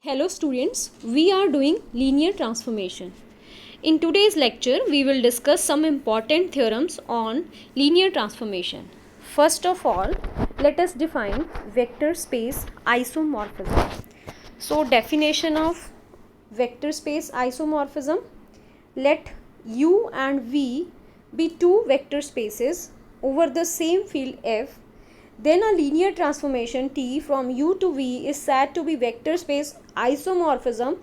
Hello students, we are doing linear transformation. In today's lecture, we will discuss some important theorems on linear transformation. First of all, let us define vector space isomorphism. So definition of vector space isomorphism: let U and V be two vector spaces over the same field F, then a linear transformation T from U to V is said to be vector space isomorphism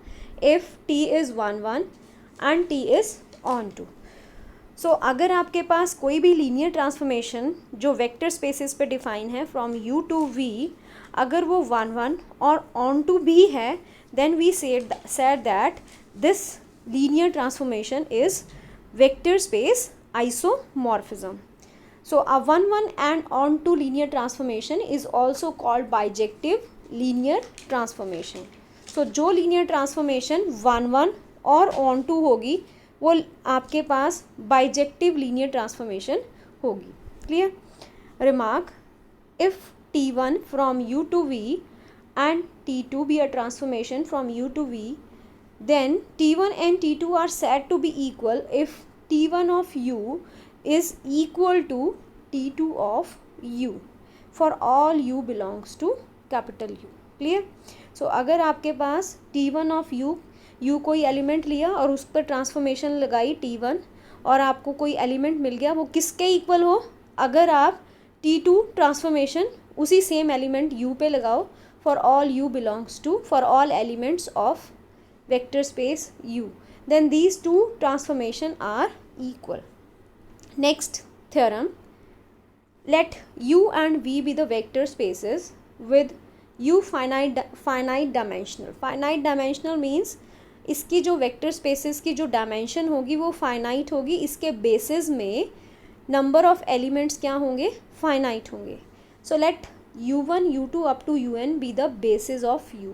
if T is 1 1 and T is onto. सो अगर आपके पास कोई भी linear transformation जो vector spaces पे define है from U to V, अगर वो 1 1 और ऑन टू B है, then we said that this linear transformation is vector space isomorphism. So a 1 1 and on to linear transformation is also called bijective linear transformation. So जो linear transformation 1 1 और on to होगी वो आपके पास bijective linear transformation होगी. Clear? Remark: if T1 from U to V and T2 be a transformation from U to V, then T1 and T2 are said to be equal if T1 of U is equal to T2 of U for all U belongs to capital U. Clear? So अगर आपके पास T1 of U कोई element लिया और उस पर transformation लगाई T1 और आपको कोई एलिमेंट मिल गया, वो किसके इक्वल हो? अगर आप T2 ट्रांसफॉर्मेशन उसी सेम एलिमेंट U पे लगाओ for all U belongs to, for all elements of vector space U, then these two transformation are equal. Next theorem: let U and V be the vector spaces with U finite dimensional. Finite dimensional means इसकी जो vector spaces की जो dimension होगी वो finite होगी, इसके basis में number of elements क्या होंगे? फाइनाइट होंगे. So let U1 U2 up to UN be the basis of U.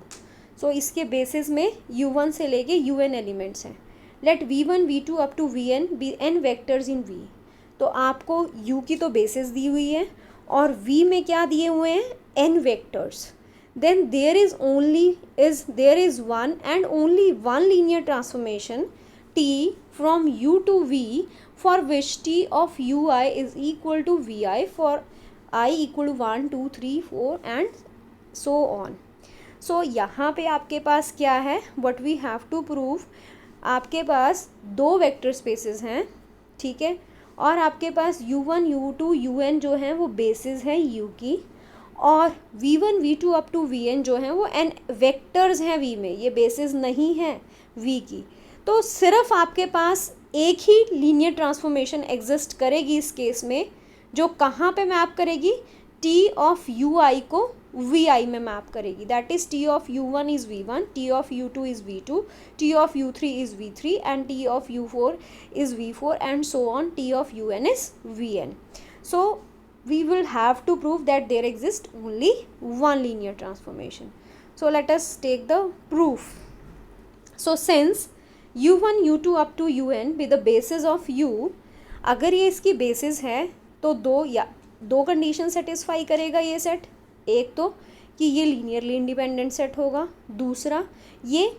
So इसके बेसिस में U1 से लेके UN एलिमेंट्स हैं. Let V1 V2 up to VN be N vectors in V. तो आपको U की तो बेसिस दी हुई है और V में क्या दिए हुए हैं? N vectors. Then there is one and only one linear transformation T from U to V for which T of Ui is equal to Vi for I equal to 1 2 3 4 and so on. So यहाँ पे आपके पास क्या है? What we have to prove, आपके पास दो vector spaces हैं, ठीक है, और आपके पास U1 U2 UN जो हैं वो बेसिस हैं U की, और V1 V2 up to VN जो हैं वो N वेक्टर्स हैं V में, ये बेसिस नहीं है V की. तो सिर्फ आपके पास एक ही लीनियर ट्रांसफॉर्मेशन एग्जिस्ट करेगी इस केस में, जो कहाँ पे मैप करेगी? T ऑफ UI को Vi में मैप करेगी. That is T of U1 is V1, T of U2 is V2, T of U3 is V3 and T of U4 is V4 and so on. T of UN is VN. So we will have to prove that there exists only one linear transformation. So let us take the proof. So since U1 U2 up to UN be the basis of U, अगर ये इसकी basis है तो दो condition satisfy करेगा ये set. एक तो कि ये लीनियरली इंडिपेंडेंट सेट होगा, दूसरा ये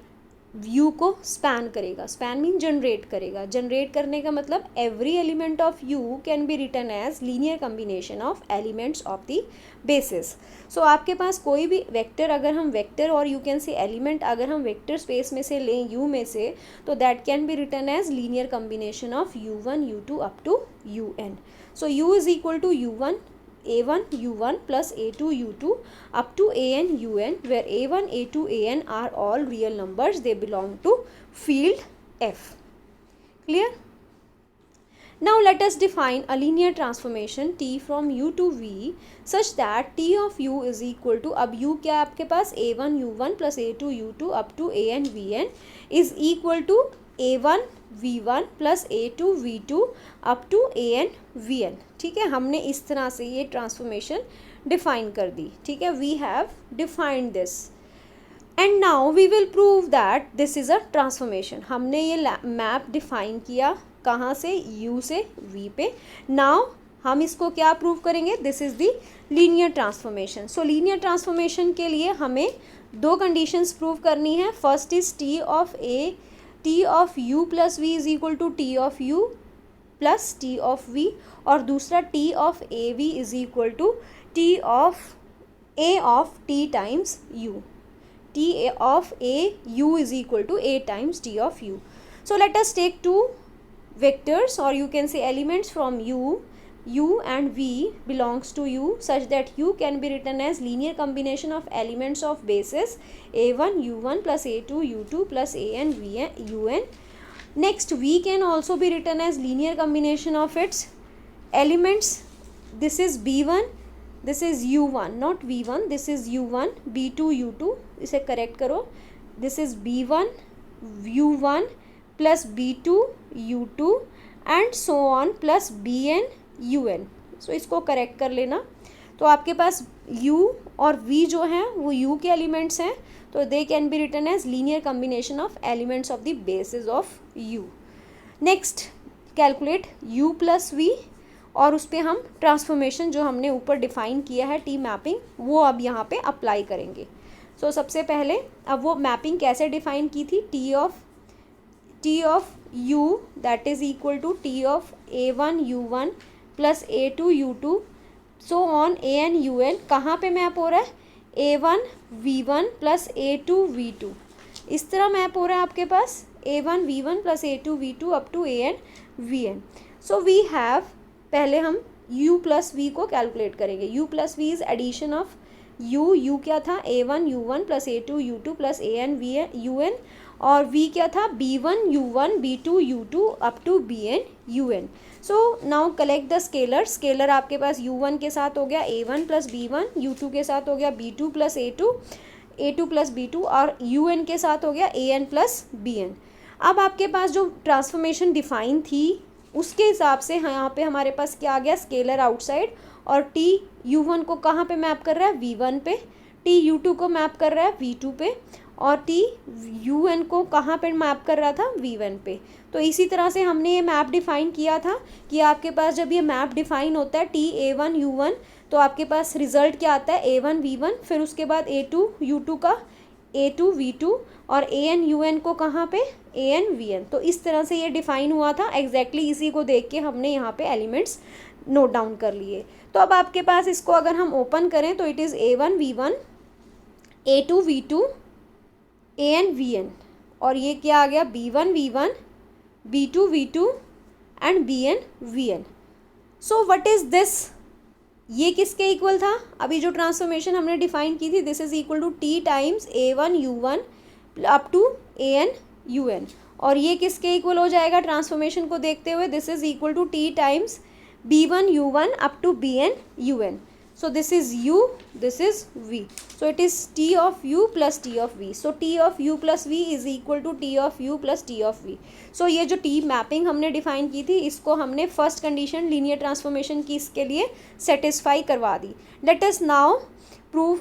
U को स्पैन करेगा. स्पैन मीन जनरेट करेगा. जनरेट करने का मतलब every element of U can be written as linear combination of elements of the basis. So आपके पास कोई भी वेक्टर, अगर हम वेक्टर और यू कैन से एलिमेंट अगर हम वेक्टर स्पेस में से लें U में से, तो that can be written as linear combination of U1 U2 up to UN. So U is equal to U1 A1 U1 plus A2 U2 up to AN UN, where A1 A2 AN are all real numbers. They belong to field F. Clear? Now let us define a linear transformation T from U to V such that T of U is equal to, अब U क्या आपके पास? A1 U1 plus A2 U2 up to AN VN is equal to A1 V1 plus A2 V2 up to AN VN. ठीक है, हमने इस तरह से ये ट्रांसफॉर्मेशन डिफाइन कर दी. ठीक है, we have defined this and now we will prove that this is a transformation. हमने ये मैप डिफाइन किया कहाँ से? U से V पे. नाउ हम इसको क्या प्रूव करेंगे? This is the linear transformation. So linear transformation के लिए हमें दो कंडीशंस प्रूव करनी है. First is T of u plus V is equal to T of u plus T of v, और दूसरा T of A V is equal to T of a of t times u. t of a u is equal to a times t of u. So let us take two vectors, or you can say elements from u and v belongs to u, such that u can be written as linear combination of elements of bases a1 u1 plus a2 u2 plus an un. Next, v can also be written as linear combination of its elements. This is b1, this is u1 not v1, this is u1, b2 u2, इसे correct करो. This is b1 u1 plus b2 u2 and so on plus bn un. सो इसको correct कर लेना. तो आपके पास u और v जो हैं वो u के एलिमेंट्स हैं, तो they can be written as linear combination of elements of the basis of u. Next, calculate u plus v, और उस पर हम ट्रांसफॉर्मेशन जो हमने ऊपर डिफ़ाइन किया है टी मैपिंग, वो अब यहाँ पे अप्लाई करेंगे. सो सबसे पहले अब वो मैपिंग कैसे डिफ़ाइन की थी, T of u that is equal to T of a1 u1 plus a2 u2 so on an un. कहाँ पे मैप हो रहा है, a1 v1 plus a2 v2, इस तरह मैप हो रहा है आपके पास a1 v1 plus a2 v2 up to an vn. So we have, पहले हम u प्लस वी को कैलकुलेट करेंगे. u plus V is addition of u क्या था, a1 u1 plus a2 u2 plus an un, और v क्या था, b1 u1 b2 u2 up to bn un. So now collect the scalar आपके पास u1 के साथ हो गया a1 प्लस b1, u2 के साथ हो गया b2 plus a2 plus b2, और un के साथ हो गया an प्लस bn. अब आपके पास जो ट्रांसफॉर्मेशन डिफाइन थी उसके हिसाब से यहाँ पे हमारे पास क्या आ गया, स्केलर आउटसाइड, और टी u1 को कहाँ पे मैप कर रहा है, v1 पे, टी u2 को मैप कर रहा है v2 पे, और टी un को कहाँ पे मैप कर रहा था, v1 पे. तो इसी तरह से हमने ये मैप डिफ़ाइन किया था कि आपके पास जब ये मैप डिफ़ाइन होता है टी a1 u1, तो आपके पास रिज़ल्ट क्या आता है, a1 v1, फिर उसके बाद a2 u2 का a2 v2, और an un को कहाँ पे, an vn. तो इस तरह से ये डिफ़ाइन हुआ था. एग्जैक्टली इसी को देख के हमने यहाँ पे एलिमेंट्स नोट डाउन कर लिए. तो अब आपके पास इसको अगर हम ओपन करें तो it is a1 v1 a2 v2 an vn, और ये क्या आ गया, b1 v1 b2 v2 and bn vn. So what is this, ये किसके इक्वल था, अभी जो ट्रांसफॉर्मेशन हमने डिफाइन की थी, this is equal to T times a1 u1 up to an un, और ये किसके इक्वल हो जाएगा ट्रांसफॉर्मेशन को देखते हुए, this is equal to T times b1 u1 up to bn un. So this is u, this is v, so it is t of u plus t of v. So t of u plus v is equal to t of u plus t of v. So ये जो T mapping हमने define की थी, इसको हमने first condition linear transformation की इसके लिए सेटिस्फाई करवा दी. Let us now prove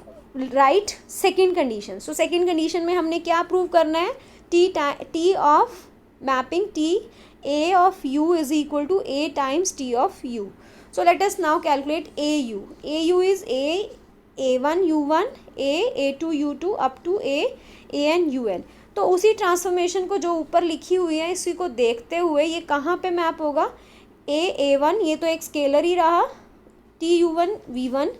right second condition. So second condition में हमने क्या प्रूव करना है, T of mapping T a of u is equal to a times t of u. So let us now calculate AU. AU is A1 U1 A2 U2 up to AN UN. तो उसी transformation को जो ऊपर लिखी हुई है इसी को देखते हुए ये कहाँ पे मैप होगा, A1, ये तो एक स्केलर ही रहा, TU1 V1,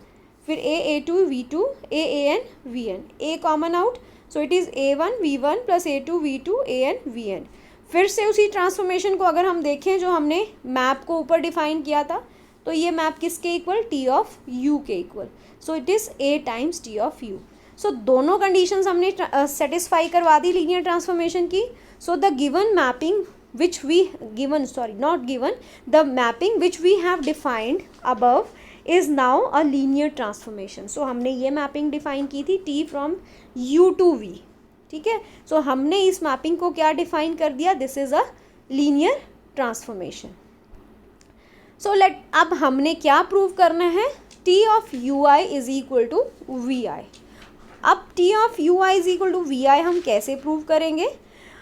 फिर A2 V2 AN VN, A common out, so it is A1 V1 plus A2 V2 AN VN. फिर से उसी ट्रांसफॉर्मेशन को अगर हम देखें जो हमने मैप को ऊपर डिफाइन किया था, तो ये मैप किसके इक्वल, टी ऑफ यू के equal. So it is A times T of U. So दोनों कंडीशंस हमने सेटिस्फाई करवा दी लीनियर ट्रांसफॉर्मेशन की. So the given mapping which we the mapping which we have defined above is now a linear transformation. So हमने ये mapping define की थी T from U to V, ठीक है. सो हमने इस मैपिंग को क्या डिफाइन कर दिया, this is a linear transformation. So अब हमने क्या प्रूव करना है, T of U I is equal to V I. अब T of U I is equal to V I हम कैसे प्रूव करेंगे.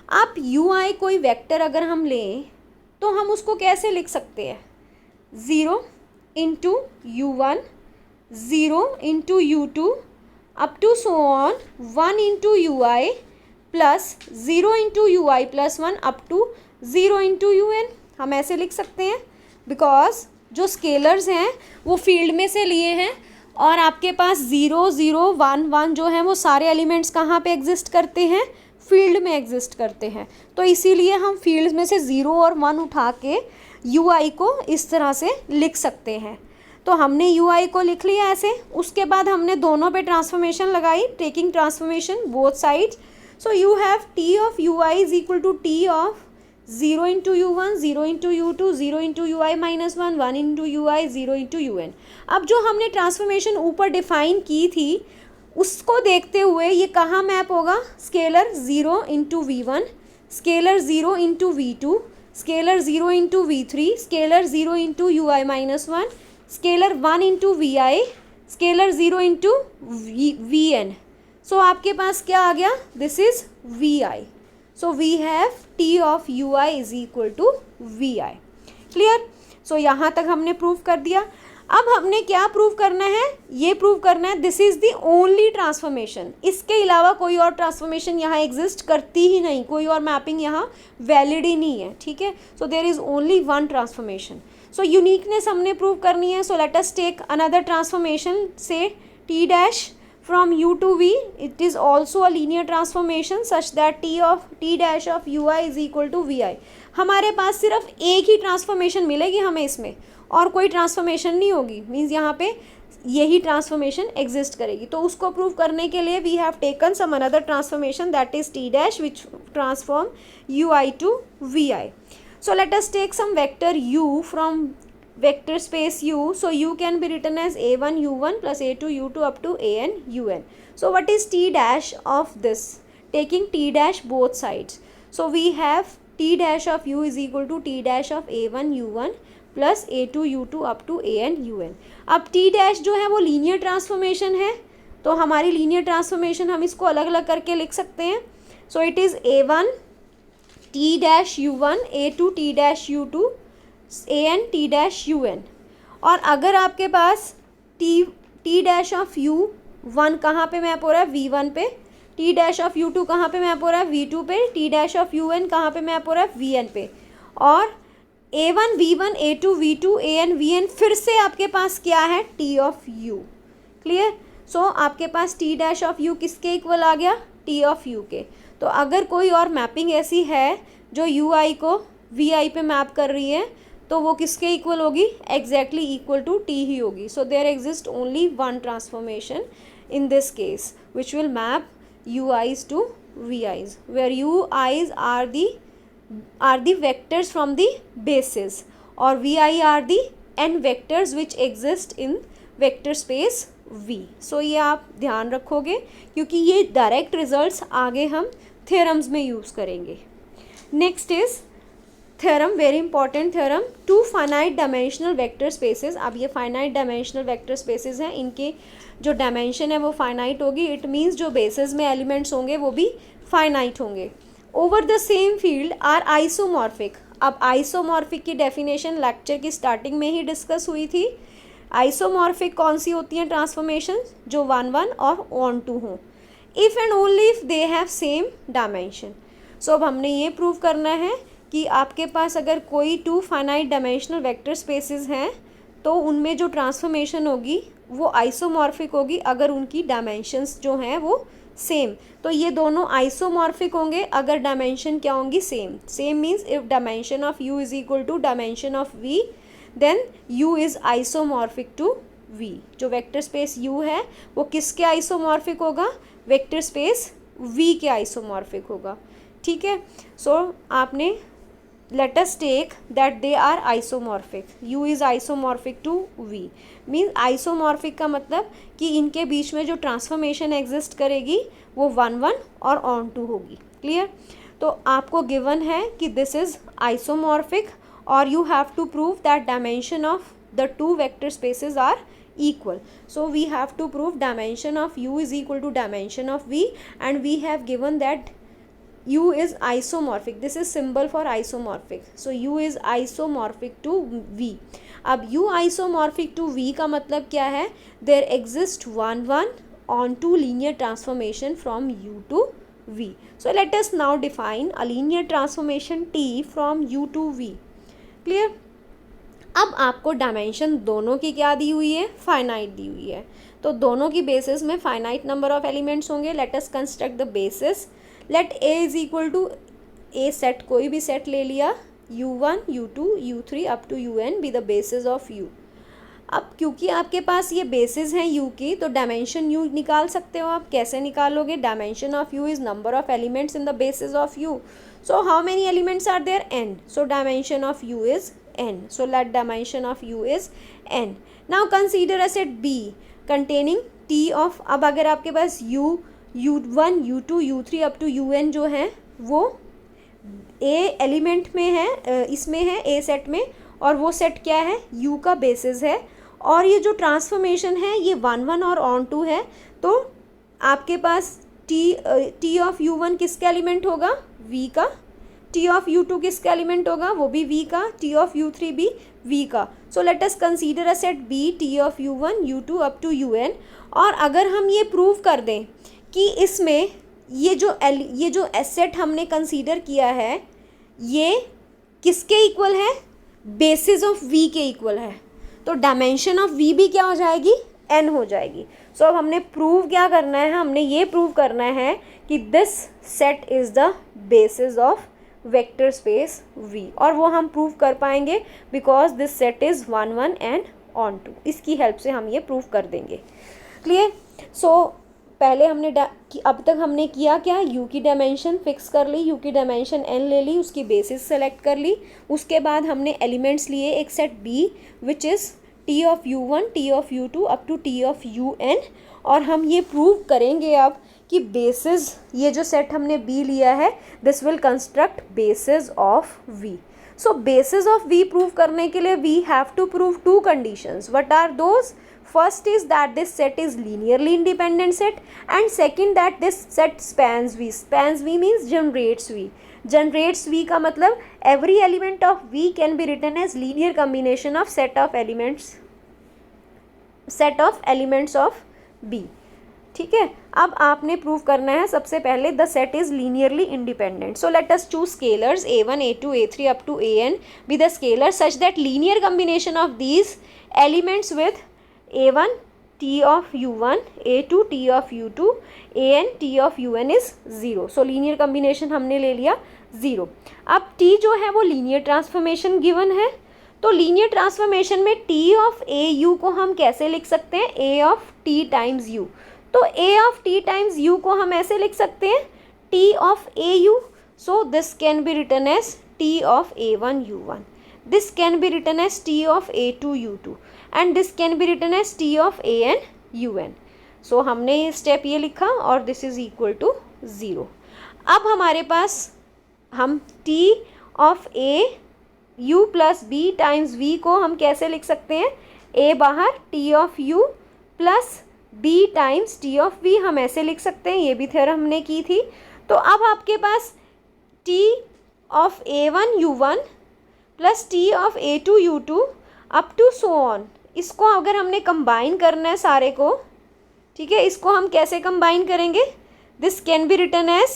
आप यू आई कोई वेक्टर अगर हम लें तो हम उसको कैसे लिख सकते हैं, 0 into U one, 0 into U two, up to so on 1 into U I plus 0 into U I plus 1 up to 0 into U N. हम ऐसे लिख सकते हैं बिकॉज जो स्केलर्स हैं वो फील्ड में से लिए हैं और आपके पास 0 0 1 1 जो हैं वो सारे एलिमेंट्स कहाँ पे एग्जिस्ट करते हैं, फील्ड में एग्जिस्ट करते हैं. तो इसीलिए हम फील्ड में से 0 और 1 उठा के यू आई को इस तरह से लिख सकते हैं. तो हमने यू आई को लिख लिया ऐसे. उसके बाद हमने दोनों पे ट्रांसफॉर्मेशन लगाई, taking transformation both sides. So you have T of U I is equal to T of 0 into U one, 0 into U two, 0 into U I minus 1, 1 into U I, 0 into U N. अब जो हमने transformation ऊपर define की थी उसको देखते हुए ये कहाँ मैप होगा, scalar 0 into V one, scalar 0 into V two, scalar 0 into V three, scalar 0 into U I minus 1, scalar 1 into V I, scalar 0 into V N. So आपके पास क्या आ गया, this is V I. So we have T of U I is equal to V I. Clear. So यहाँ तक हमने prove कर दिया. अब हमने क्या प्रूव करना है, ये प्रूव करना है this is the only transformation. इसके अलावा कोई और ट्रांसफॉर्मेशन यहाँ एग्जिस्ट करती ही नहीं, कोई और मैपिंग यहाँ वैलिड ही नहीं है. ठीक है. So there is only one transformation. So uniqueness हमने प्रूव करनी है. So let us take another transformation से T dash from u to v. It is also a linear transformation such that t dash of ui is equal to vi. हमारे पास सिर्फ एक ही transformation मिलेगी हमें इसमें, और कोई ट्रांसफॉर्मेशन नहीं होगी. मीन्स यहाँ पे यही ट्रांसफॉर्मेशन एग्जिस्ट करेगी. तो उसको प्रूव करने के लिए we have taken some another transformation that is T dash which transform U I to V I. So let us take some vector u from vector space u. So u can be written as a1 u1 plus a2 u2 up to an un. So what is t dash of this, taking t dash both sides. So we have t dash of u is equal to t dash of a1 u1 plus a2 u2 up to an un. अब t dash जो है वो linear transformation है, तो हमारी linear transformation हम इसको अलग अलग करके लिख सकते हैं. So it is a1 t dash u1 a2 t dash u2 A N T dash U N. और अगर आपके पास T dash of U one कहाँ पे मैप हो रहा है, वी वन पे, T dash of U two कहाँ पे मैप हो रहा है, वी टू पे, T dash of U N कहाँ पे मैप हो रहा है, वी एन पे, और A one V one A two V two A N V N फिर से आपके पास क्या है, T of U. Clear. So आपके पास टी डैश ऑफ यू किसके इक्वल आ गया, टी ऑफ यू के. तो अगर कोई और मैपिंग ऐसी है जो यू आई को वी आई पे मैप कर रही है तो वो किसके इक्वल होगी, एग्जैक्टली इक्वल टू टी ही होगी. So there exist only one transformation in this case which will map U I's to V I's, where U I's are the vectors from the basis और V I are the N vectors which exist in vector space V. सो ये आप ध्यान रखोगे क्योंकि ये direct results आगे हम थ्योरम्स में यूज़ करेंगे. Next is theorem, very important theorem, two finite dimensional vector spaces. अब ये फाइनाइट डायमेंशनल वेक्टर स्पेसेस हैं, इनके जो डायमेंशन है वो फाइनाइट होगी. इट मीन्स जो बेसिस में एलिमेंट्स होंगे वो भी फाइनाइट होंगे. Over the same field are isomorphic. अब आइसोमॉर्फिक की डेफिनेशन लेक्चर की स्टार्टिंग में ही डिस्कस हुई थी. आइसोमॉर्फिक कौन सी होती हैं ट्रांसफॉर्मेशन, जो 1 1 और ऑन टू हों, if and only if they have same dimension. So अब हमने ये प्रूव करना है कि आपके पास अगर कोई two finite dimensional vector spaces हैं तो उनमें जो ट्रांसफॉर्मेशन होगी वो आइसोमॉर्फिक होगी अगर उनकी डायमेंशंस जो हैं वो सेम. तो ये दोनों आइसोमॉर्फिक होंगे अगर डायमेंशन क्या होंगी, same. Same means if dimension of u is equal to dimension of v then u is isomorphic to v. जो वेक्टर स्पेस u है वो किसके आइसोमॉर्फिक होगा, वेक्टर स्पेस v के आइसोमॉर्फिक होगा. ठीक है. सो आपने let us take that they are isomorphic. u is isomorphic to v. Means isomorphic का मतलब कि इनके बीच में जो ट्रांसफॉर्मेशन एग्जिस्ट करेगी वो 1 1 और ऑन टू होगी. क्लियर. तो आपको गिवन है कि दिस इज आइसोमॉर्फिक और you have to prove that dimension of the two vector spaces are equal. So we have to prove dimension of u is equal to dimension of v and we have given that u is isomorphic. This is symbol for isomorphic. So u is isomorphic to v. अब u isomorphic to v का मतलब क्या है, there exist 1 1 onto linear transformation from U to V. So let us now define a linear transformation T from U to V. Clear? अब आपको dimension दोनों की क्या दी हुई है, फाइनाइट दी हुई है, तो दोनों की बेसिस में फाइनाइट नंबर ऑफ एलिमेंट्स होंगे. Let us construct the basis. Let A is equal to a set, कोई भी सेट ले लिया, U1, U2, U3 up to UN be the basis of U. अब क्योंकि आपके पास ये बेसिस हैं U की, तो डायमेंशन U निकाल सकते हो आप. कैसे निकालोगे? Dimension of U is number of elements in the basis of U. So how many elements are there? n. So dimension of U is n. So let dimension of U is n. Now consider a set B containing T of, अब अगर आपके पास U1, U2, U3 up to UN जो है वो A element में है, इसमें है A सेट में, और वो सेट क्या है? U का बेसिस है. और ये जो ट्रांसफॉर्मेशन है ये 1 1 और ऑन टू है, तो आपके पास T ऑफ U1 किसका एलिमेंट होगा? V का. T ऑफ U2 किसका एलिमेंट होगा? वो भी V का. T ऑफ U3 भी V का. So let us consider a set B T of U1, U2 up to UN. और अगर हम ये प्रूव कर दें कि इसमें ये जो सेट हमने कंसीडर किया है ये किसके इक्वल है? बेसिस ऑफ V के इक्वल है, तो डायमेंशन ऑफ V भी क्या हो जाएगी? n हो जाएगी. सो अब हमने प्रूव क्या करना है? हमने ये प्रूव करना है कि this set is the basis of vector space V, और वो हम प्रूव कर पाएंगे because this set is 1 1 and onto. इसकी हेल्प से हम ये प्रूव कर देंगे. क्लियर? सो पहले हमने अब तक हमने किया क्या? U की डायमेंशन फिक्स कर ली, U की डायमेंशन n ले ली, उसकी बेसिस सेलेक्ट कर ली. उसके बाद हमने एलिमेंट्स लिए एक set B which is T of U1, T of U2 up to T of UN. और हम ये प्रूव करेंगे अब कि बेसिस, ये जो सेट हमने B लिया है, this will construct basis of V. So basis of V prove करने के लिए we have to prove two conditions. What are those? First is that this set is linearly independent set, and second that this set spans V. Spans V means generates V. Generates V का मतलब every element of V can be written as linear combination of set of elements of B. ठीक है? अब आपने prove करना है सबसे पहले the set is linearly independent. So let us choose scalars A1, A2, A3 up to AN be the scalar such that linear combination of these elements with A1 T of U1, A2 T of U2, AN T of UN is 0. So linear combination हमने ले लिया 0. अब T जो है वो linear transformation given है, तो linear transformation में T ऑफ AU को हम कैसे लिख सकते हैं? A of T times U. तो A of T times U को हम ऐसे लिख सकते हैं T of AU. So this can be written as T of A1 U1. This can be written as T of A2 U2 and this can be written as T of AN UN. So हमने ये step ये लिखा और this is equal to 0. अब हमारे पास हम T of A U plus B times V को हम कैसे लिख सकते हैं? A बाहर T of U plus B times T of V हम ऐसे लिख सकते हैं. ये भी थ्योरम हमने की थी. तो अब आपके पास T of A1 U1 plus T of A2 U2 up to so on. इसको अगर हमने कंबाइन करना है सारे को, ठीक है, इसको हम कैसे कंबाइन करेंगे? This can be written as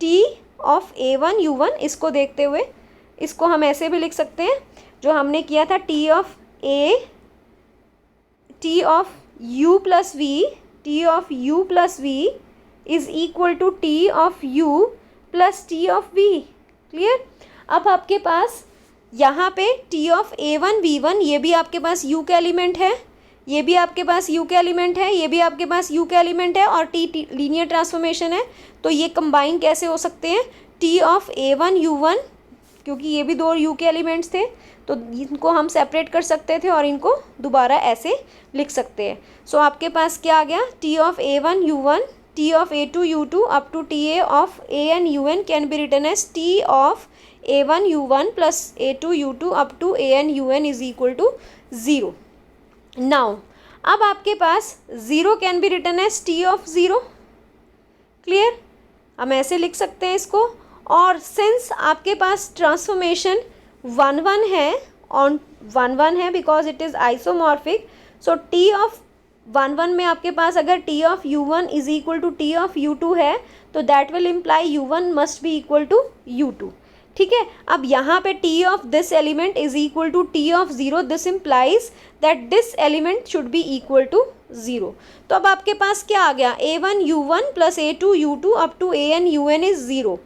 T of A1 U1. इसको देखते हुए इसको हम ऐसे भी लिख सकते हैं जो हमने किया था T of U plus V. T of U plus V is equal to T of U plus T of V. Clear? अब आपके पास यहाँ पे T ऑफ A1 V1, ये भी आपके पास U का एलिमेंट है, ये भी आपके पास U का एलिमेंट है, ये भी आपके पास U का एलिमेंट है, और T लीनियर ट्रांसफॉर्मेशन है, तो ये कंबाइन कैसे हो सकते हैं? T ऑफ A1 U1, क्योंकि ये भी दो U के एलिमेंट्स थे तो इनको हम सेपरेट कर सकते थे और इनको दोबारा ऐसे लिख सकते हैं. सो आपके पास क्या आ गया? T of A1 U1, T of A2 U2 up to TA of AN UN can be written as T of A1 U1 plus A2 U2 up to AN UN is equal to 0. Now, अब आपके पास 0 can be written as T of 0. Clear? हम ऐसे लिख सकते हैं इसको. और since आपके पास ट्रांसफॉर्मेशन 1 1 है, on 1 1 है because it is isomorphic, so T of 1 में आपके पास अगर T of u1 is equal to T of u2 है तो that will imply u1 must be equal to u2, ठीक है। अब यहाँ पे T of this element is equal to T of 0, this implies that this element should be equal to 0। तो अब आपके पास क्या आ गया, a1 u1 plus a2 u2 up to an un is 0।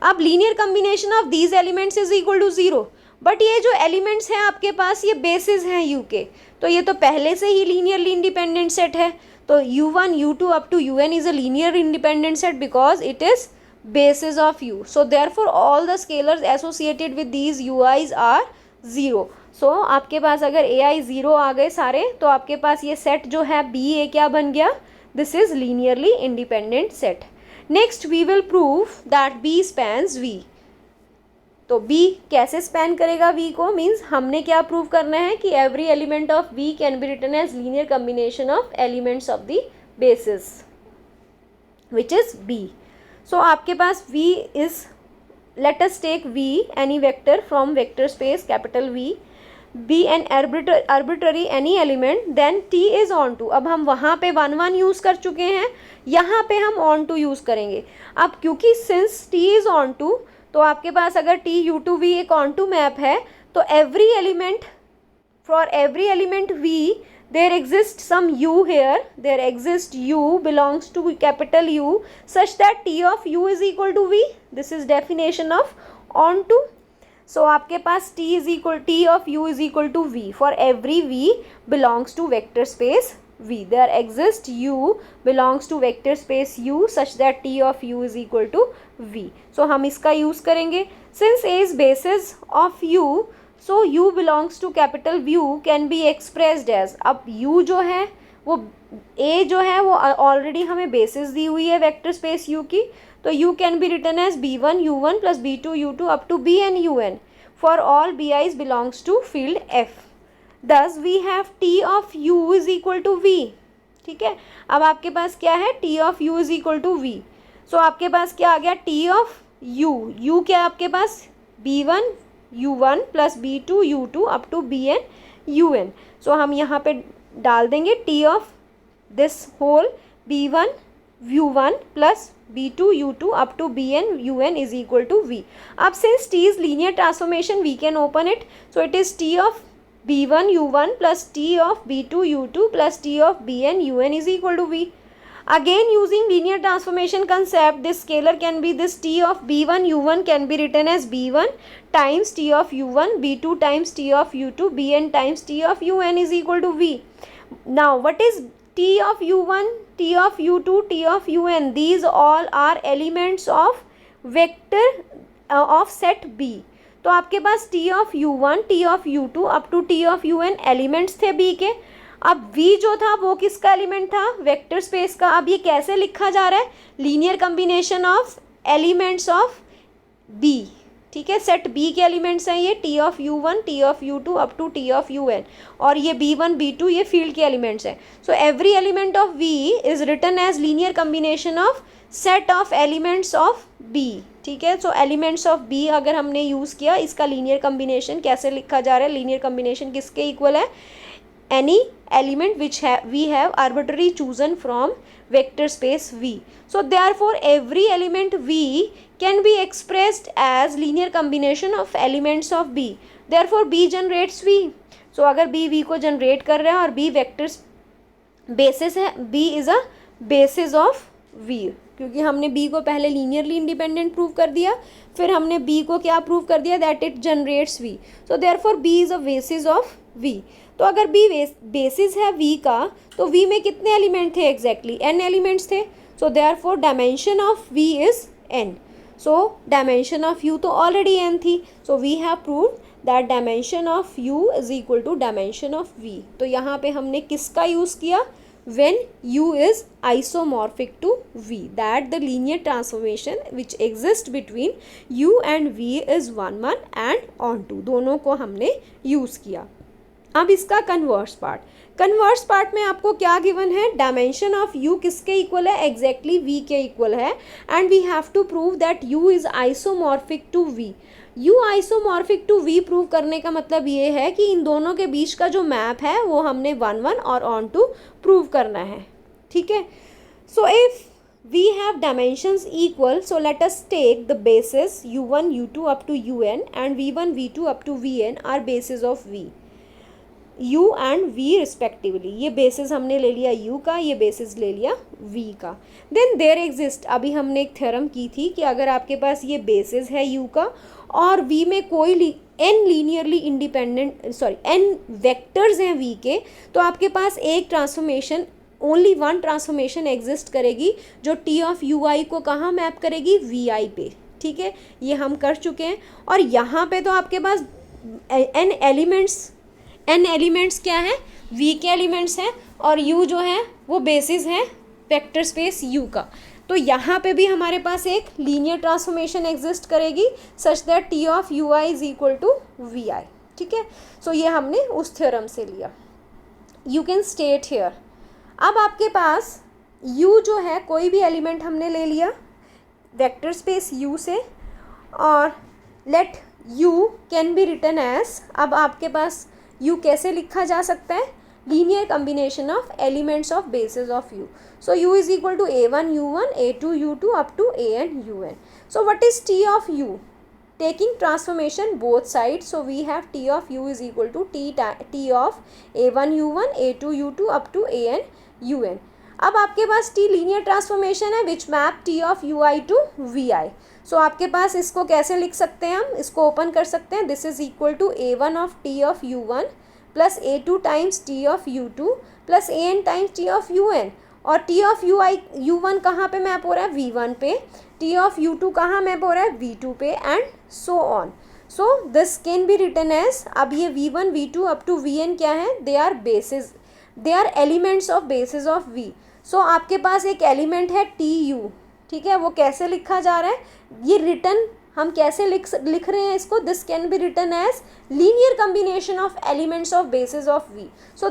अब linear combination of these elements is equal to 0, but ये जो एलिमेंट्स हैं आपके पास ये बेसिस हैं u के, तो ये तो पहले से ही लीनियरली इंडिपेंडेंट सेट है। तो u1 u2 up to un is a linear independent set because it is basis of u. So therefore all the scalars associated with these ui's are 0. So आपके पास अगर ai 0 आ गए सारे तो आपके पास ये सेट जो है ba क्या बन गया, this is linearly independent set. Next we will prove that b spans v. तो b कैसे स्पैन करेगा v को, मीन्स हमने क्या प्रूव करना है कि every element of v can be written as linear combination of elements of the basis which is b. So आपके पास v is, let us take v any vector from vector space capital V, be an arbitrary any element, then t is on to. अब हम वहाँ पे 1 1 use कर चुके हैं, यहाँ पे हम on to यूज़ करेंगे। अब क्योंकि since t is on to, तो आपके पास अगर t u2 v एक ऑन टू मैप है तो every element, for every element v there exists some u here, there exists u belongs to capital U such that t of u is equal to v. This is definition of on to. So आपके पास t of u is equal to v for every v belongs to vector space v. There exists u belongs to vector space u such that t of u is equal to v. So हम इसका use करेंगे। Since a is basis of u, so u belongs to capital V can be expressed as, अब u जो है वो a जो है वो ऑलरेडी हमें बेसिस दी हुई है वेक्टर स्पेस u की, तो u can be written as b1 u1 plus b2 u2 up to bn un for all bi's belongs to field f. Thus we have t of u is equal to v, ठीक है। अब आपके पास क्या है, t of u is equal to v. So आपके पास क्या आ गया, t of u क्या आपके पास b1 u1 plus b2 u2 up to bn un. So हम यहाँ पे डाल देंगे t of this whole b1 u1 plus b2 u2 up to bn un is equal to v. अब since t is linear transformation we can open it, so it is t of b1 u1 plus t of b2 u2 plus t of bn un is equal to v. Again using linear transformation concept, this scalar can be, this t of b1 u1 can be written as b1 times t of u1, b2 times t of u2, bn times t of un is equal to v. Now what is t of u1, t of u2, t of un? These all are elements of vector of set b. तो आपके पास t of u1, t of u2 up to t of un elements थे b के। अब v जो था वो किसका एलिमेंट था, वेक्टर स्पेस का। अब ये कैसे लिखा जा रहा है, linear combination of elements of b, ठीक है। सेट b के एलिमेंट्स हैं ये t of u1, t of u2 up to t of un, और ये b1 b2 ये फील्ड के एलिमेंट्स हैं। So every element of v is written as linear combination of set of elements of b, ठीक है। सो elements of b अगर हमने use किया, इसका लीनियर कम्बिनेशन कैसे लिखा जा रहा है, लीनियर कम्बिनेशन किसके इक्वल है, any element which we have arbitrarily chosen from vector space V. So therefore every element V can be expressed as linear combination of elements of B. Therefore B generates V. So अगर B V को generate कर रहा है और B vector basis है, B is a basis of V, क्योंकि हमने B को पहले लीनियरली इंडिपेंडेंट प्रूव कर दिया, फिर हमने B को क्या प्रूव कर दिया, that it generates V. So therefore B is a basis of V. तो अगर B बेसिस है V का, तो V में कितने एलिमेंट थे एग्जैक्टली, n एलिमेंट्स थे। So therefore dimension of V is n. So dimension of U तो ऑलरेडी n थी, so we have proved that dimension of U is equal to dimension of V. तो यहाँ पे हमने किसका use किया, when U is isomorphic to V, that the linear transformation which exists between U and V is 1 1 and onto, दोनों को हमने use किया। अब इसका कन्वर्स पार्ट में आपको क्या गिवन है, डायमेंशन ऑफ u किसके इक्वल है, एग्जैक्टली v के इक्वल है, and we have to prove that u is isomorphic to v। u isomorphic to v prove करने का मतलब ये है कि इन दोनों के बीच का जो मैप है वो हमने 1 1 और ऑन टू प्रूव करना है, ठीक है। So if we have dimensions equal, so let us take the bases u1 u2 up to un and v1 v2 up to vn are bases of v, u and v respectively। ये basis हमने ले लिया u का, ये basis ले लिया v का। then there exist, अभी हमने एक थ्योरम की थी कि अगर आपके पास ये basis है u का और v में कोई n linearly independent n vectors हैं v के, तो आपके पास एक transformation, only one transformation exist करेगी जो टी ऑफ यू आई को कहाँ मैप करेगी, वी आई पे, ठीक है। ये हम कर चुके हैं। और यहाँ पे तो आपके पास n एलिमेंट्स क्या है, v के एलिमेंट्स हैं, और u जो है वो बेसिस है वेक्टर स्पेस u का। तो यहाँ पे भी हमारे पास एक लीनियर ट्रांसफॉर्मेशन एग्जिस्ट करेगी such that T of U I is equal to V I, ठीक है। सो ये हमने उस थ्योरम से लिया। यू कैन स्टेट हियर, अब आपके पास u जो है कोई भी एलिमेंट हमने ले लिया वेक्टर स्पेस u से, और let u can be written as, अब आपके पास u कैसे लिखा जा सकता है, linear combination of elements of basis of u। So u is equal to a1 u1 a2 u2 up to an un। So what is t of u, taking transformation both sides, so we have t of u is equal to t of a1 u1 a2 u2 up to an un। अब आपके पास t linear transformation है which map t of ui to vi। So आपके पास इसको कैसे लिख सकते हैं, हम इसको ओपन कर सकते हैं, this is equal to a1 of t of u1 plus a2 times t of u2 plus an times t of un। और t ऑफ u1 कहाँ पे मैप हो रहा है, v1 पे, t ऑफ u2 कहाँ मैप हो रहा है, v2 पे, and so on. So this can be written as, अब ये v1 v2 up to vn क्या है, they are basis, they are elements of basis of v। So आपके पास एक एलिमेंट है tu, ठीक है, वो कैसे लिखा जा रहा है, ये रिटर्न हम कैसे लिख रहे हैं इसको, this can be written as linear combination of elements of basis of v। So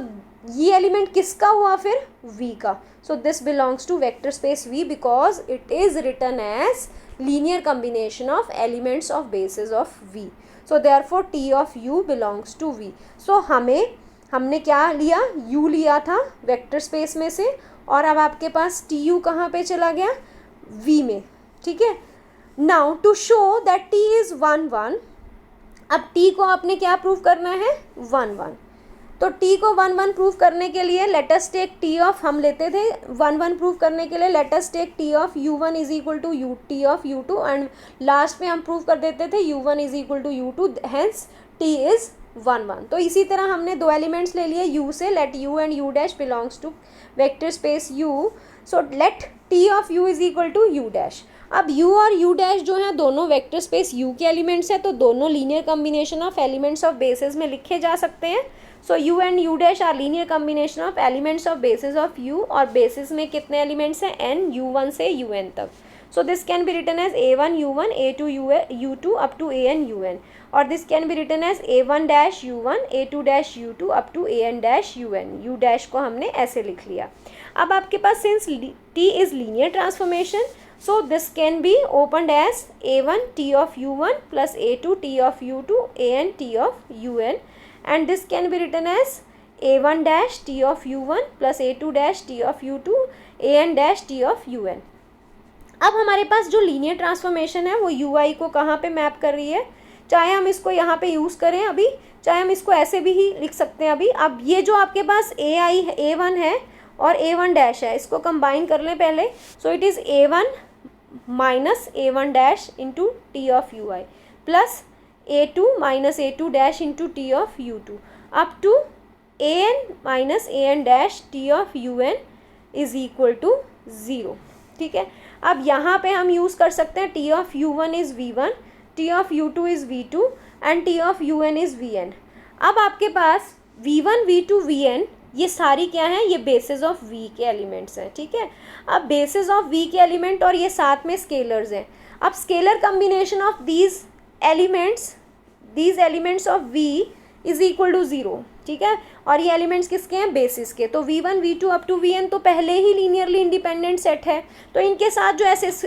ये एलिमेंट किसका हुआ फिर, v का। So this belongs to vector space v because it is written as linear combination of elements of basis of v। So therefore t of u belongs to v। So हमने क्या लिया, u लिया था vector space में से, और अब आपके पास tu कहाँ पे चला गया, v में, ठीक है। Now to show that t is 1 1, अब t को आपने क्या प्रूव करना है, 1 1। तो t को 1 1 प्रूव करने के लिए let us take t of, हम लेते थे 1 1 प्रूव करने के लिए let us take t of u1 is equal to t of u2, and last में हम प्रूव कर देते थे u1 is equal to u2, hence t is 1 1। तो इसी तरह हमने दो एलिमेंट्स ले लिए u से, let u and u dash belongs to vector space u। So let t of u is equal to u dash. अब u और u डैश जो हैं दोनों वेक्टर स्पेस u के एलिमेंट्स हैं, तो दोनों linear combination of elements of basis में लिखे जा सकते हैं। So u and u dash are linear combination of elements of basis of u, और बेसिस में कितने एलिमेंट्स हैं, n, u1 से un तक। So this can be written as a1 u1 a2 u2 up to an un, और this can be written as a1 dash u1 a2 dash u2 up to an dash un। u dash को हमने ऐसे लिख लिया। अब आपके पास since t is linear transformation, so this can be opened as a1 t of u1 plus a2 t of u2 an t of un, and this can be written as a1 dash t of u1 plus a2 dash t of u2 an dash t of un। अब हमारे पास जो linear transformation है वो ui को कहाँ पे map कर रही है, चाहे हम इसको यहाँ पे यूज़ करें अभी, चाहे हम इसको ऐसे भी ही लिख सकते हैं अभी। अब ये जो आपके पास a1 है और a1 डैश है, इसको कंबाइन कर लें पहले। So it is a1 minus a1 dash into t of ui plus a2 minus a2 dash into t of u2 up to an minus an dash t of un is equal to 0, ठीक है। अब यहाँ पे हम use कर सकते हैं T of u1 is v1, T of u2 is v2 and T of un is vn। अब आपके पास v1 v2 vn ये सारी क्या है, ये बेसिस ऑफ v के एलिमेंट्स हैं, ठीक है। अब बेसिस ऑफ v के एलिमेंट और ये साथ में स्केलर्स हैं। अब scalar combination of these elements of v is equal to 0, ठीक है, और ये एलिमेंट्स किसके हैं, बेसिस के। तो v1 v2 up to vn तो पहले ही लीनियरली इंडिपेंडेंट सेट है, तो इनके साथ जो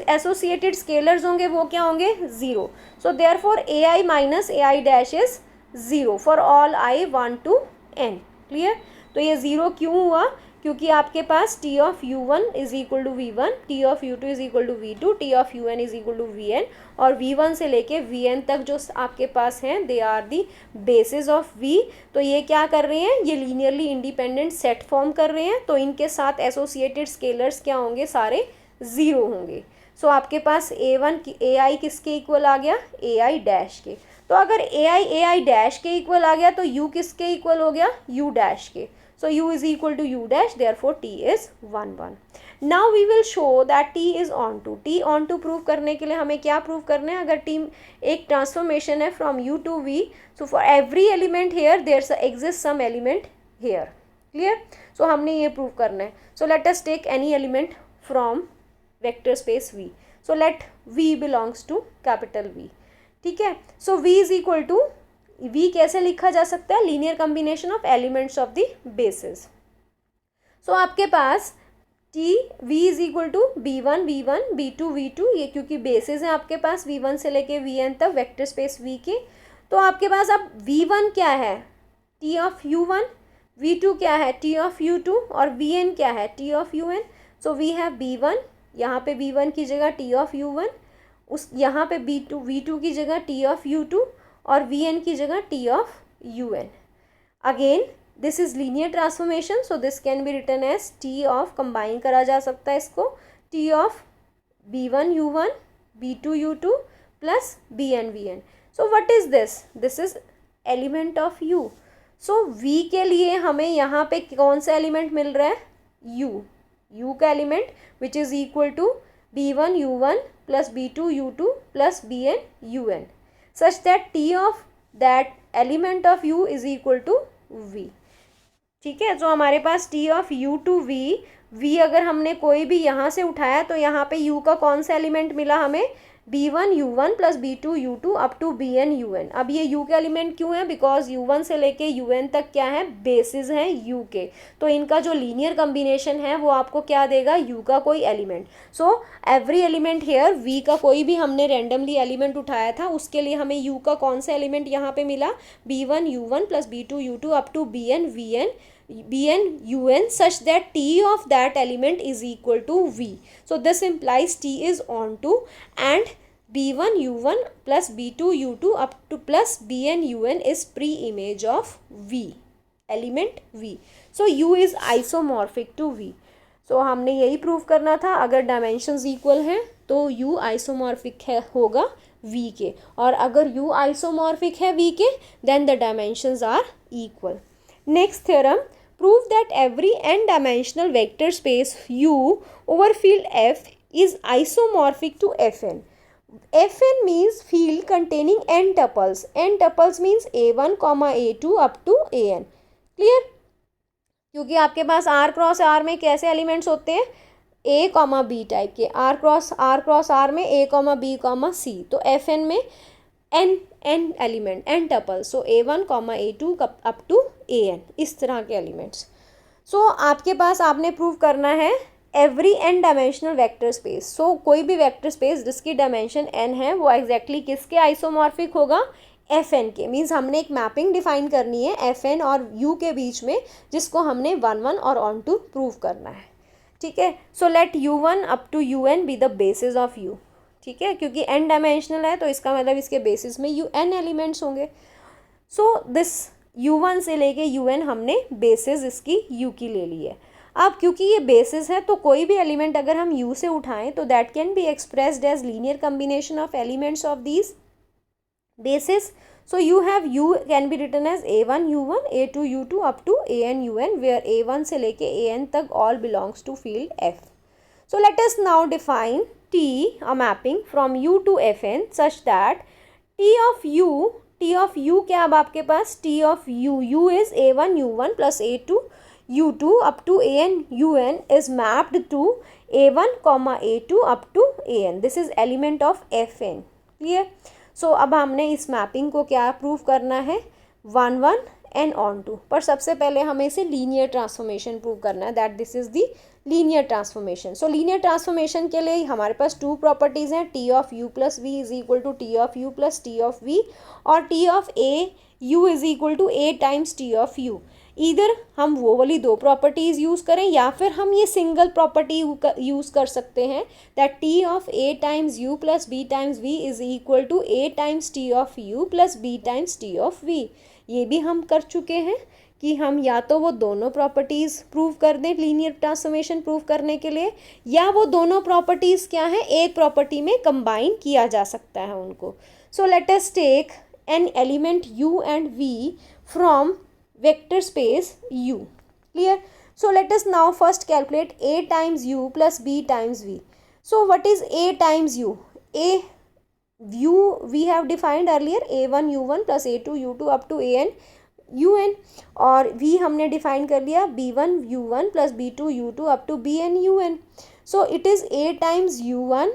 एसोसिएटेड स्केलर्स होंगे वो क्या होंगे, zero. So therefore ai minus ai dash is zero for all i 1 to n। Clear. तो ये ज़ीरो क्यों हुआ, क्योंकि आपके पास t of u1 is equal to v1, t of u2 is equal to v2, t of un is equal to vn, और v1 से लेके vn तक जो आपके पास हैं they are the basis of v। तो ये क्या कर रहे हैं, ये लीनियरली इंडिपेंडेंट सेट फॉर्म कर रहे हैं, तो इनके साथ एसोसिएटेड स्केलर्स क्या होंगे, सारे ज़ीरो होंगे। सो आपके पास ai किसके इक्वल आ गया, ai डैश के। तो अगर ai डैश के इक्वल आ गया तो u किसके इक्वल हो गया, u डैश के। So u is equal to u dash, therefore t is 1 1. Now we will show that t is onto. t onto prove करने के लिए हमें क्या प्रूव करना है, अगर t एक ट्रांसफॉर्मेशन है from u to v, so for every element here there exists some element here. Clear? So हमने ये प्रूव करना है. So let us take any element from vector space v. So let v belongs to capital V. ठीक है, so v is equal to v कैसे लिखा जा सकता है, linear combination of elements of the basis. So आपके पास t v is equal to b1 v1 b2 v2, ये क्योंकि बेसिस हैं आपके पास v1 से लेके vn तक वेक्टर स्पेस v के। तो आपके पास अब v1 क्या है, t ऑफ u1, v2 क्या है, t ऑफ u2, और vn क्या है, t of un। So we have b1, यहाँ पे b1 की जगह t ऑफ u1, उस यहाँ पे v2 की जगह t ऑफ u2, और vn की जगह t of un। Again this is linear transformation, so this can be written as t of, combine करा जा सकता है इसको, t of b1 u1 b2 u2 plus bn vn। So what is this, this is element of u। सो v के लिए हमें यहाँ पे कौन सा एलिमेंट मिल रहा है, u का element which is equal to b1 u1 plus b2 u2 plus bn un, such that t of that element of u is equal to v। ठीक है, जो हमारे पास t of u to v अगर हमने कोई भी यहाँ से उठाया तो यहाँ पे u का कौन सा एलिमेंट मिला हमें, b1 u1 plus b2 u2 up to bn un। अब ये u के एलिमेंट क्यों है, बिकॉज u1 से लेके un तक क्या है, बेसिस हैं u के, तो इनका जो लीनियर कॉम्बिनेशन है वो आपको क्या देगा, u का कोई एलिमेंट। So every element here v का कोई भी हमने रैंडमली एलिमेंट उठाया था उसके लिए हमें u का कौन सा एलिमेंट यहाँ पे मिला, b1 u1 plus b2 u2 up to bn un such that t of that element is equal to v. So this implies t is onto and b1 u1 plus b2 u2 up to plus bn un is pre-image of v, element v. So u is isomorphic to v. So हमने यही prove करना था, अगर dimensions equal हैं तो u isomorphic है होगा v के, और अगर u आइसोमॉर्फिक है v के then the dimensions are equal. Next theorem, prove that every n-dimensional vector space U over field F is isomorphic to Fn. Fn means field containing n tuples. N tuples means a1, a2 up to an. Clear? क्योंकि आपके पास r cross r में कैसे elements होते हैं, a, b type के, r cross r में a, b, c। तो Fn में n element, n tuple, so a1, a2 up to an, इस तरह के एलिमेंट्स। सो आपके पास आपने प्रूव करना है every n dimensional vector space. So कोई भी वेक्टर स्पेस जिसकी डायमेंशन n है वो एग्जैक्टली किसके आइसोमॉर्फिक होगा, Fn के। मीन्स हमने एक मैपिंग डिफाइन करनी है Fn और u के बीच में, जिसको हमने 1 1 और ऑन टू प्रूव करना है। ठीक है, so let u1 up to un be the basis of u। ठीक है, क्योंकि n डायमेंशनल है तो इसका मतलब इसके बेसिस में n एलिमेंट्स होंगे। सो दिस u1 से लेके un हमने बेसिस इसकी u की ले ली है। अब क्योंकि ये बेसिस है तो कोई भी एलिमेंट अगर हम u से उठाएं तो that can be expressed as linear combination of elements of these basis. So you have u can be written as a1 u1 a2 u2 up to an un, where a1 से लेके an तक all belongs to field F. So let us now define T, a mapping from U to Fn such that T of U क्या अब आपके पास, T of U is a1 u1 plus a2 u2 up to an un is mapped to a1, a2 up to an. This is element of Fn. Clear? So अब हमने इस mapping को क्या prove करना है, 1 1 एन ऑन टू, पर सबसे पहले हमें इसे लीनियर ट्रांसफॉर्मेशन प्रूव करना है, that this is the linear transformation. So linear transformation के लिए हमारे पास टू प्रॉपर्टीज़ हैं, T of you plus V is equal to T of you plus T of V, और T of A U is equal to A times T of U. इधर हम वो वाली दो प्रॉपर्टीज़ यूज़ करें या फिर हम ये सिंगल प्रॉपर्टी यूज़ कर सकते हैं, that T of a times u plus b times v is equal to A times T of you plus b times T of v. ये भी हम कर चुके हैं कि हम या तो वो दोनों प्रॉपर्टीज़ प्रूव कर दें लीनियर ट्रांसफॉर्मेशन प्रूव करने के लिए, या वो दोनों प्रॉपर्टीज़ क्या है एक प्रॉपर्टी में कंबाइन किया जा सकता है उनको. So let us take an element u and v from vector space u. Clear? So let us now first calculate a times u plus b times v. So what is a times u? A u we have defined earlier, a1 u1 plus a2 u2 up to an un, और v हमने define कर लिया b1 u1 plus b2 u2 up to bn un. So it is a times u1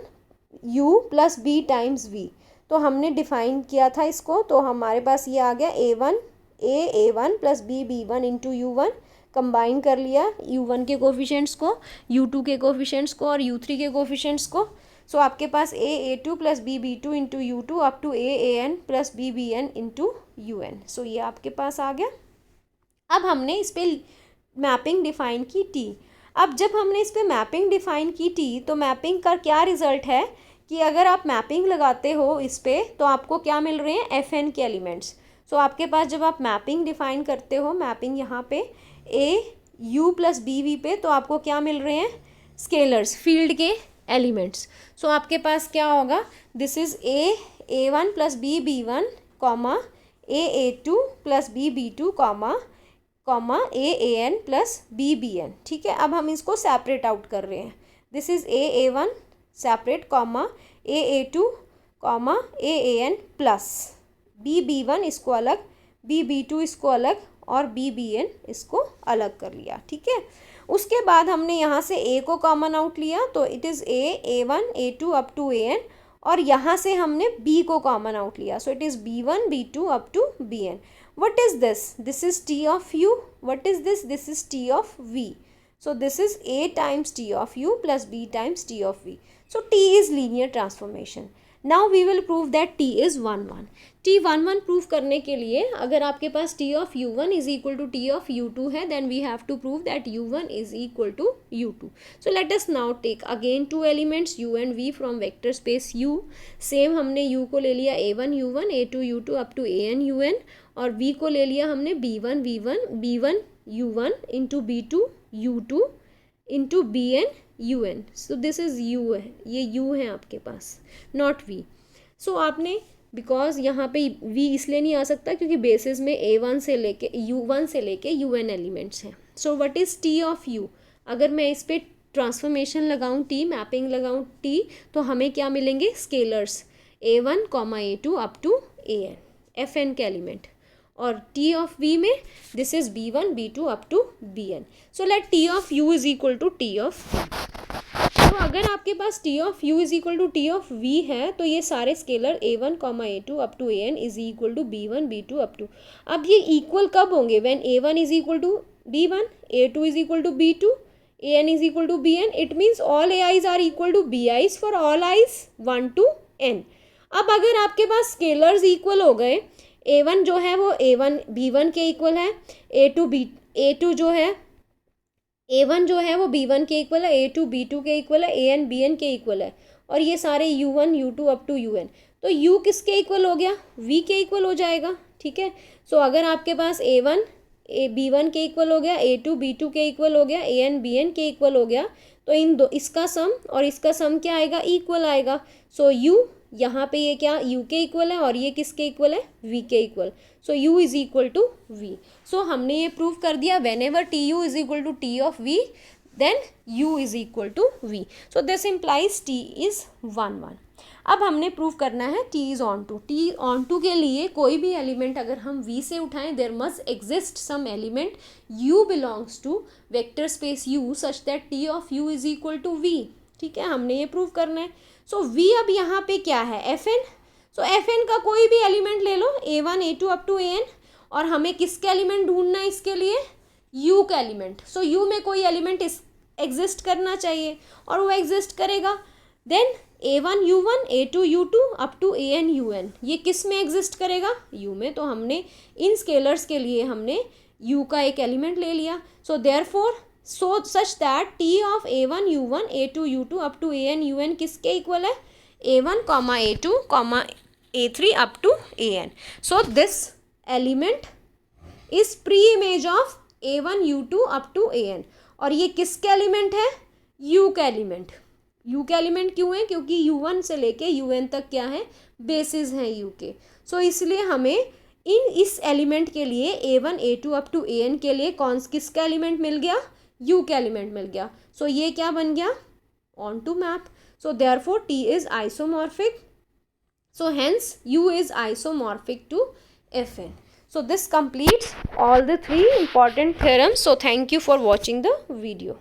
u plus b times v. तो हमने define किया था इसको, तो हमारे पास ये आ गया a1 plus b1 into u1, combine कर लिया u1 के कोफिशेंट्स को, u2 के कोफिशेंट्स को और u3 के कोफिशेंट्स को. सो आपके पास a2 plus b2 into u2 up to an plus bn into un. So ये आपके पास आ गया. अब हमने इस पर मैपिंग डिफाइन की t. अब जब हमने इस पर मैपिंग डिफाइन की t, तो मैपिंग का क्या रिजल्ट है कि अगर आप मैपिंग लगाते हो इस पे तो आपको क्या मिल रहे हैं, एफ एन के एलिमेंट्स. सो आपके पास जब आप मैपिंग डिफाइन करते हो, मैपिंग यहाँ पे a u plus b v पे, तो आपको क्या मिल रहे हैं, स्केलर्स, फील्ड के एलिमेंट्स. सो आपके पास क्या होगा, this is a one plus b one comma a two plus b two comma a n plus b n. ठीक है, अब हम इसको सेपरेट आउट कर रहे हैं. This is a one separate comma a two comma a n plus b one इसको अलग, बी टू इसको अलग और बी एन इसको अलग कर लिया. ठीक है, उसके बाद हमने यहाँ से ए को कॉमन आउट लिया, तो it is a one A two up to A n, और यहाँ से हमने बी को कॉमन आउट लिया, so it is b1 b2 up to bn. What is this, this is t of u. What is this, this is t of v. So this is a times t of u plus b times t of v. So t is linear transformation. Now we will prove that t is 1 1. t 1 1 prove करने के लिए अगर आपके पास t of u1 is equal to t of u2 है, then we have to prove that u1 is equal to u2. So let us now take again two elements u and v from vector space u. Same हमने u को ले लिया a1 u1 a2 u2 up to an un, और v को ले लिया हमने b1 b1 u1 into b2 u2 into bn un. So this is u है, ये u है आपके पास, not v. So आपने बिकॉज यहाँ पे v इसलिए नहीं आ सकता क्योंकि बेसिस में a1 से लेके u1 से लेके un एलिमेंट्स हैं. So what is t of u. अगर मैं इस पर ट्रांसफॉर्मेशन लगाऊँ t, मैपिंग लगाऊँ t, तो हमें क्या मिलेंगे, scalars a1 comma a2 up to an, f n के एलिमेंट, और t ऑफ v में this is b1 b2 up to bn. So let t of u is equal to t of v. तो अगर आपके पास t of u is equal to t of v है, तो ये सारे scalar a1 comma a2 up to an is equal to b1 b2 up to. अब ये इक्वल कब होंगे, when a1 is equal to b1, a2 is equal to b2, an is equal to bn. It means all ai's are equal to bi's for all i's 1 to n. अब अगर आपके पास scalars equal हो गए, a1 जो है वो a1 b1 के equal है, a2 जो है a1 जो है वो b1 के इक्वल है, a2 b2 के इक्वल है, an bn के इक्वल है, और ये सारे u1 u2 up to un. तो u किसके इक्वल हो गया, v के इक्वल हो जाएगा. ठीक है, सो अगर आपके पास a1 b1 के इक्वल हो गया, a2 b2 के इक्वल हो गया, an bn के इक्वल हो गया, तो इन दो, इसका सम और इसका सम क्या आएगा, इक्वल आएगा. सो u यहाँ पे ये क्या u के इक्वल है और ये किसके इक्वल है, v के equal. So u is equal to v. So हमने ये प्रूव कर दिया, whenever t u is equal to T of v, then u is equal to v. So this implies t is 1 1. अब हमने prove करना है t is onto. t onto के लिए कोई भी एलिमेंट अगर हम v से उठाएं, there must exist some element u belongs to vector space u such that t of u is equal to v. ठीक है, हमने ये प्रूव करना है. सो v अब यहाँ पे क्या है, एफ एन. सो एफ एन का कोई भी एलिमेंट ले लो, a1 a2 up to an, और हमें किसके एलिमेंट ढूंढना है इसके लिए, यू का एलिमेंट। सो यू में कोई एलिमेंट एग्जिस्ट करना चाहिए और वो एग्जिस्ट करेगा। Then A1 U1 A2 U2 up to AN UN, ये किस में एग्जिस्ट करेगा, यू में। तो हमने इन स्केलर्स के लिए हमने यू का एक एलिमेंट ले लिया। So therefore such that T of A1 U1 A2 U2 up to AN UN किसके इक्वल है, A1 A2 A3 up to AN। So this element is preimage of A1 U2 up to AN। और ये किसके element है, you का element. You के element क्यों है, क्योंकि U1 से लेके UN तक क्या है, बेसिस हैं यू के। सो इसलिए हमें इस एलिमेंट के लिए A1 A2 up to AN के लिए किसका एलिमेंट मिल गया, यू का एलिमेंट मिल गया। सो ये क्या बन गया, onto map. So therefore T is isomorphic, so hence U is isomorphic to Fn. So this completes all the three important theorems. So thank you for watching the video.